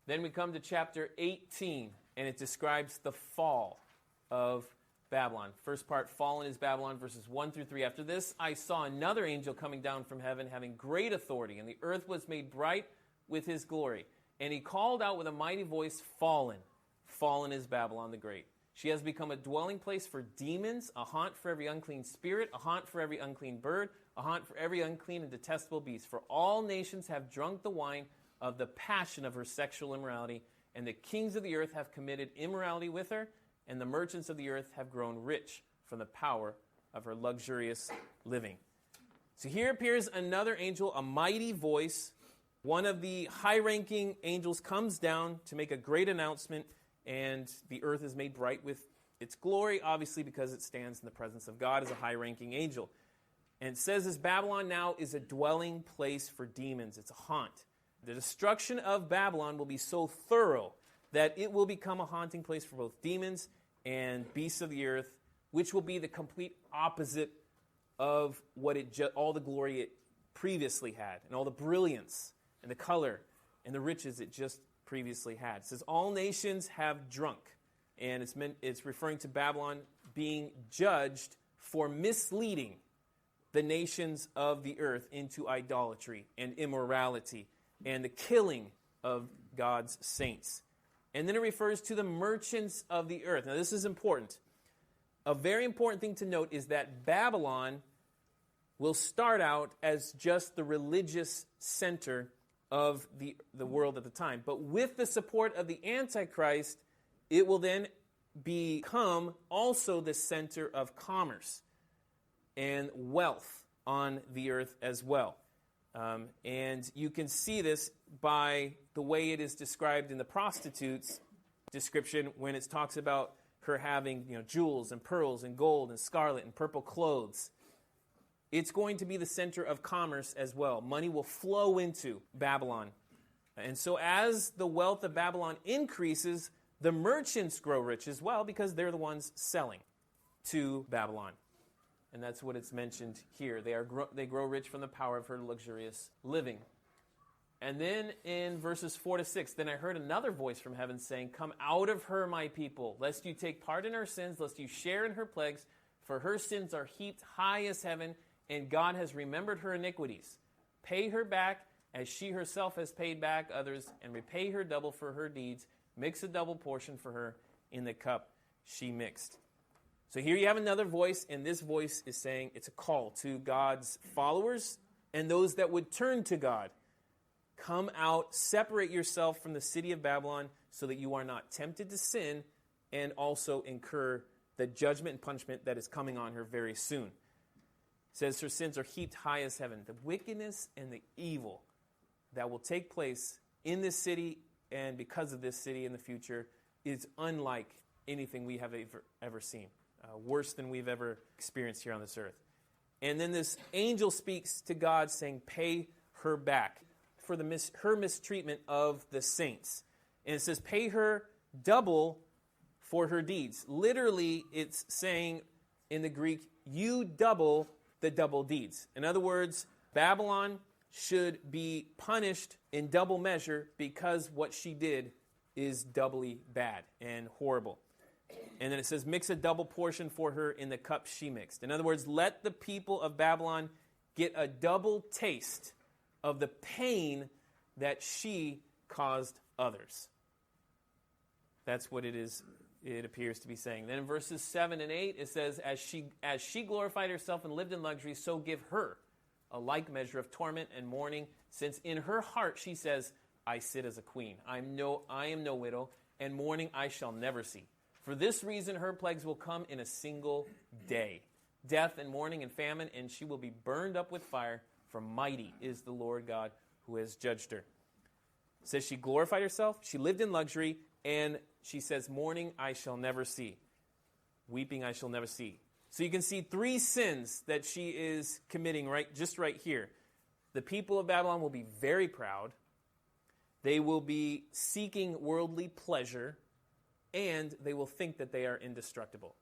Then we come to chapter 18, and it describes the fall of Babylon. First part, fallen is Babylon, verses 1 through 3. After this, I saw another angel coming down from heaven, having great authority, and the earth was made bright with his glory. And he called out with a mighty voice, Fallen, fallen is Babylon the Great. She has become a dwelling place for demons, a haunt for every unclean spirit, a haunt for every unclean bird, a haunt for every unclean and detestable beast. For all nations have drunk the wine of the passion of her sexual immorality, and the kings of the earth have committed immorality with her, and the merchants of the earth have grown rich from the power of her luxurious living. So here appears another angel, a mighty voice. One of the high-ranking angels comes down to make a great announcement, and the earth is made bright with its glory, obviously because it stands in the presence of God as a high-ranking angel. And it says this Babylon now is a dwelling place for demons. It's a haunt. The destruction of Babylon will be so thorough that it will become a haunting place for both demons and beasts of the earth, which will be the complete opposite of what all the glory it previously had, and all the brilliance and the color and the riches it just previously had. It says all nations have drunk, and it's referring to Babylon being judged for misleading the nations of the earth into idolatry and immorality and the killing of God's saints. And then it refers to the merchants of the earth. Now this is important. A very important thing to note is that Babylon will start out as just the religious center of the world at the time. But with the support of the Antichrist, it will then become also the center of commerce and wealth on the earth as well. And you can see this by the way it is described in the prostitute's description when it talks about her having, jewels and pearls and gold and scarlet and purple clothes. It's going to be the center of commerce as well. Money will flow into Babylon. And so as the wealth of Babylon increases, the merchants grow rich as well because they're the ones selling to Babylon. And that's what it's mentioned here. They grow rich from the power of her luxurious living. And then in verses 4 to 6, then I heard another voice from heaven saying, Come out of her, my people, lest you take part in her sins, lest you share in her plagues, for her sins are heaped high as heaven, and God has remembered her iniquities. Pay her back as she herself has paid back others, and repay her double for her deeds. Mix a double portion for her in the cup she mixed. So here you have another voice, and this voice is saying it's a call to God's followers and those that would turn to God. Come out, separate yourself from the city of Babylon so that you are not tempted to sin and also incur the judgment and punishment that is coming on her very soon. It says her sins are heaped high as heaven. The wickedness and the evil that will take place in this city and because of this city in the future is unlike anything we have ever seen. Worse than we've ever experienced here on this earth. And then this angel speaks to God saying, pay her back for her mistreatment of the saints. And it says, pay her double for her deeds. Literally, it's saying in the Greek, you double the double deeds. In other words, Babylon should be punished in double measure because what she did is doubly bad and horrible. And then it says, mix a double portion for her in the cup she mixed. In other words, let the people of Babylon get a double taste of the pain that she caused others. That's what it appears to be saying. Then in verses 7 and 8, it says, as she glorified herself and lived in luxury, so give her a like measure of torment and mourning, since in her heart she says, I sit as a queen. I am no widow, and mourning I shall never see. For this reason, her plagues will come in a single day. Death and mourning and famine, and she will be burned up with fire, for mighty is the Lord God who has judged her. It says she glorified herself, she lived in luxury, and she says, mourning I shall never see. Weeping I shall never see. So you can see three sins that she is committing right here. The people of Babylon will be very proud. They will be seeking worldly pleasure. And they will think that they are indestructible.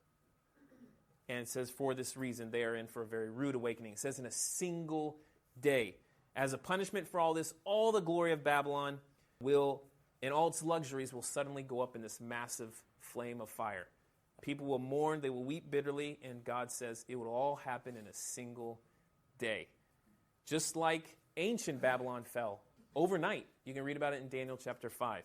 And it says, for this reason, they are in for a very rude awakening. It says, in a single day. As a punishment for all this, all the glory of Babylon will and all its luxuries will suddenly go up in this massive flame of fire. People will mourn, they will weep bitterly, and God says it will all happen in a single day. Just like ancient Babylon fell overnight. You can read about it in Daniel chapter 5.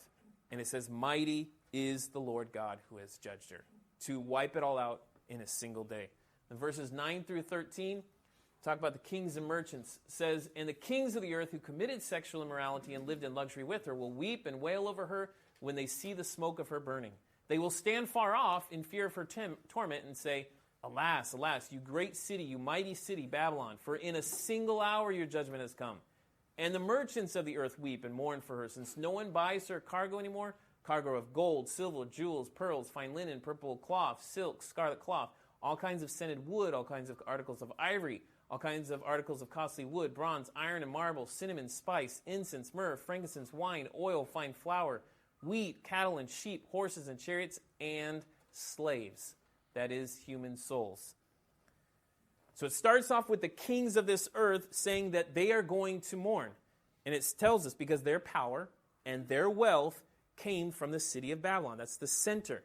And it says, mighty is the Lord God who has judged her, to wipe it all out in a single day. In verses 9 through 13, talk about the kings and merchants. It says, and the kings of the earth who committed sexual immorality and lived in luxury with her will weep and wail over her when they see the smoke of her burning. They will stand far off in fear of her torment and say, alas, alas, you great city, you mighty city, Babylon, for in a single hour your judgment has come. And the merchants of the earth weep and mourn for her, since no one buys her cargo anymore, cargo of gold, silver, jewels, pearls, fine linen, purple cloth, silk, scarlet cloth, all kinds of scented wood, all kinds of articles of ivory, all kinds of articles of costly wood, bronze, iron, and marble, cinnamon, spice, incense, myrrh, frankincense, wine, oil, fine flour, wheat, cattle, and sheep, horses, and chariots, and slaves. That is, human souls. So it starts off with the kings of this earth saying that they are going to mourn. And it tells us because their power and their wealth came from the city of Babylon. That's the center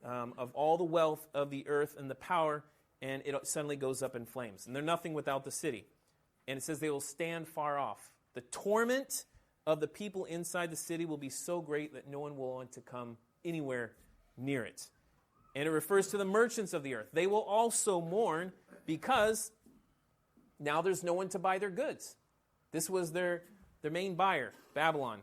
of all the wealth of the earth and the power, and it suddenly goes up in flames. And they're nothing without the city. And it says they will stand far off. The torment of the people inside the city will be so great that no one will want to come anywhere near it. And it refers to the merchants of the earth. They will also mourn because now there's no one to buy their goods. This was their main buyer, Babylon.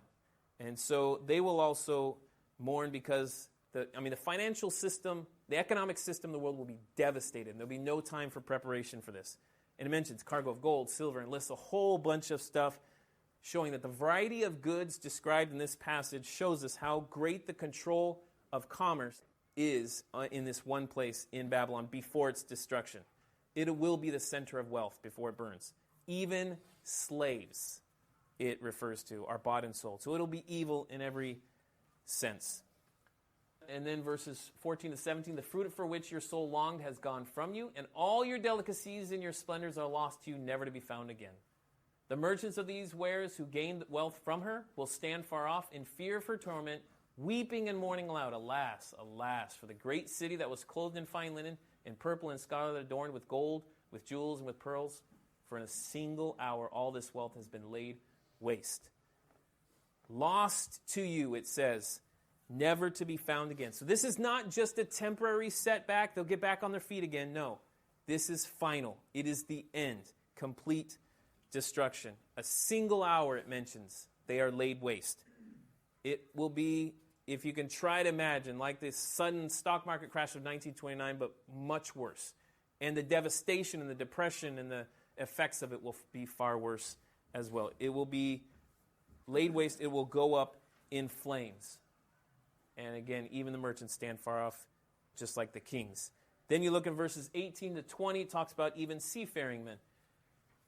And so they will also mourn because the financial system, the economic system of the world will be devastated. There'll be no time for preparation for this. And it mentions cargo of gold, silver, and lists a whole bunch of stuff showing that the variety of goods described in this passage shows us how great the control of commerce is in this one place in Babylon before its destruction. It will be the center of wealth before it burns. Even slaves, it refers to, are bought and sold. So it'll be evil in every sense. And then verses 14 to 17, the fruit for which your soul longed has gone from you, and all your delicacies and your splendors are lost to you, never to be found again. The merchants of these wares who gained wealth from her will stand far off in fear of her torment, weeping and mourning aloud. Alas, alas, for the great city that was clothed in fine linen, in purple and scarlet, adorned with gold, with jewels, and with pearls. For in a single hour all this wealth has been laid waste. Lost to you, it says, never to be found again. So this is not just a temporary setback. They'll get back on their feet again. No, this is final. It is the end. Complete destruction. A single hour, it mentions, they are laid waste. It will be, if you can try to imagine, like this sudden stock market crash of 1929, but much worse. And the devastation and the depression and the effects of it will be far worse as well. It will be laid waste. It will go up in flames. And again, even the merchants stand far off, just like the kings. Then you look in verses 18 to 20, it talks about even seafaring men.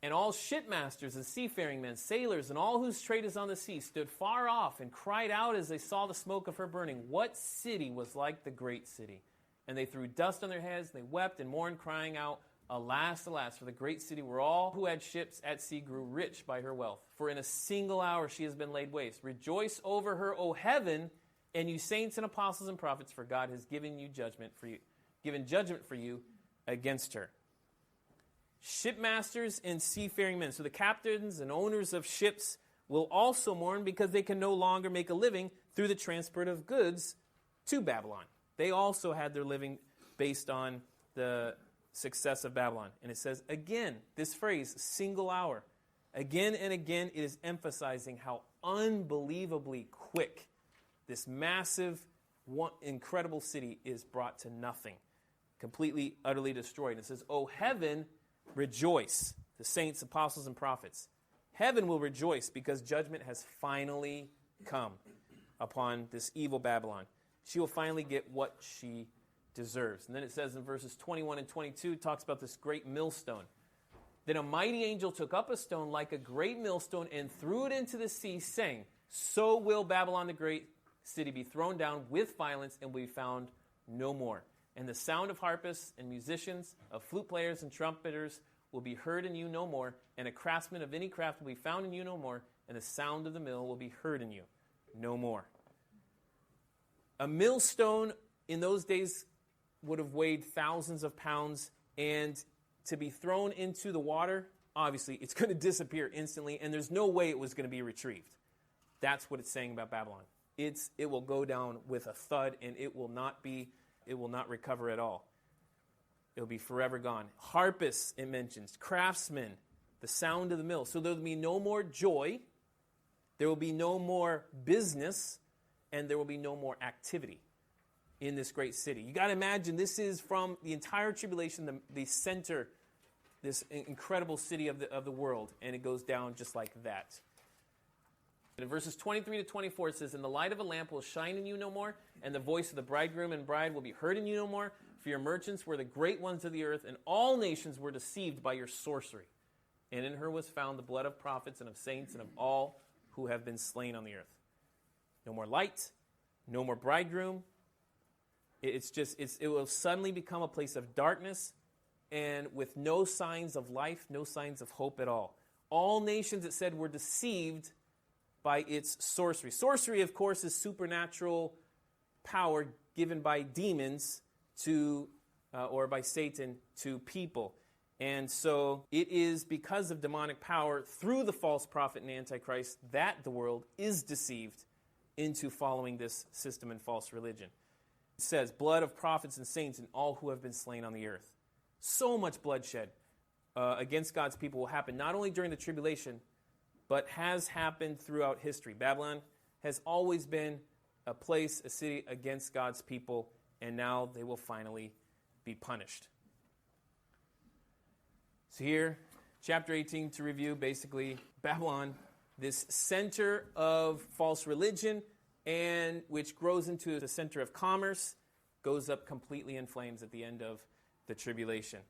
And all shipmasters and seafaring men, sailors, and all whose trade is on the sea stood far off and cried out as they saw the smoke of her burning. What city was like the great city? And they threw dust on their heads, and they wept and mourned, crying out, alas, alas, for the great city where all who had ships at sea grew rich by her wealth. For in a single hour she has been laid waste. Rejoice over her, O heaven, and you saints and apostles and prophets, for God has given judgment for you against her. Shipmasters and seafaring men. So the captains and owners of ships will also mourn because they can no longer make a living through the transport of goods to Babylon. They also had their living based on the success of Babylon. And it says, again, this phrase, single hour. Again and again, it is emphasizing how unbelievably quick this massive, incredible city is brought to nothing. Completely, utterly destroyed. It says, oh, heaven, rejoice, the saints, apostles, and prophets. Heaven will rejoice because judgment has finally come upon this evil Babylon. She will finally get what she deserves. And then it says in verses 21 and 22, it talks about this great millstone. Then a mighty angel took up a stone like a great millstone and threw it into the sea, saying, so will Babylon the great city be thrown down with violence and will be found no more. And the sound of harpists and musicians, of flute players and trumpeters will be heard in you no more, and a craftsman of any craft will be found in you no more, and the sound of the mill will be heard in you. no more. A millstone in those days would have weighed thousands of pounds, and to be thrown into the water, obviously, it's going to disappear instantly, and there's no way it was going to be retrieved. That's what it's saying about Babylon. It will go down with a thud, and it will not recover at all. It'll be forever gone. Harpists, it mentions, craftsmen, the sound of the mill. So there will be no more joy, there will be no more business, and there will be no more activity in this great city. You got to imagine this is from the entire tribulation, the center, this incredible city of the world, and it goes down just like that. In verses 23 to 24, it says, "And the light of a lamp will shine in you no more, and the voice of the bridegroom and bride will be heard in you no more. For your merchants were the great ones of the earth, and all nations were deceived by your sorcery. And in her was found the blood of prophets and of saints and of all who have been slain on the earth." No more light, no more bridegroom. It will suddenly become a place of darkness and with no signs of life, no signs of hope at all. All nations, it said, were deceived by its sorcery. Sorcery, of course, is supernatural power given by demons to, or by Satan to people. And so it is because of demonic power through the false prophet and Antichrist that the world is deceived into following this system and false religion. It says, blood of prophets and saints and all who have been slain on the earth. So much bloodshed against God's people will happen not only during the tribulation, but has happened throughout history. Babylon has always been a place, a city against God's people, and now they will finally be punished. So here, chapter 18 to review, basically, Babylon, this center of false religion, and which grows into the center of commerce, goes up completely in flames at the end of the tribulation.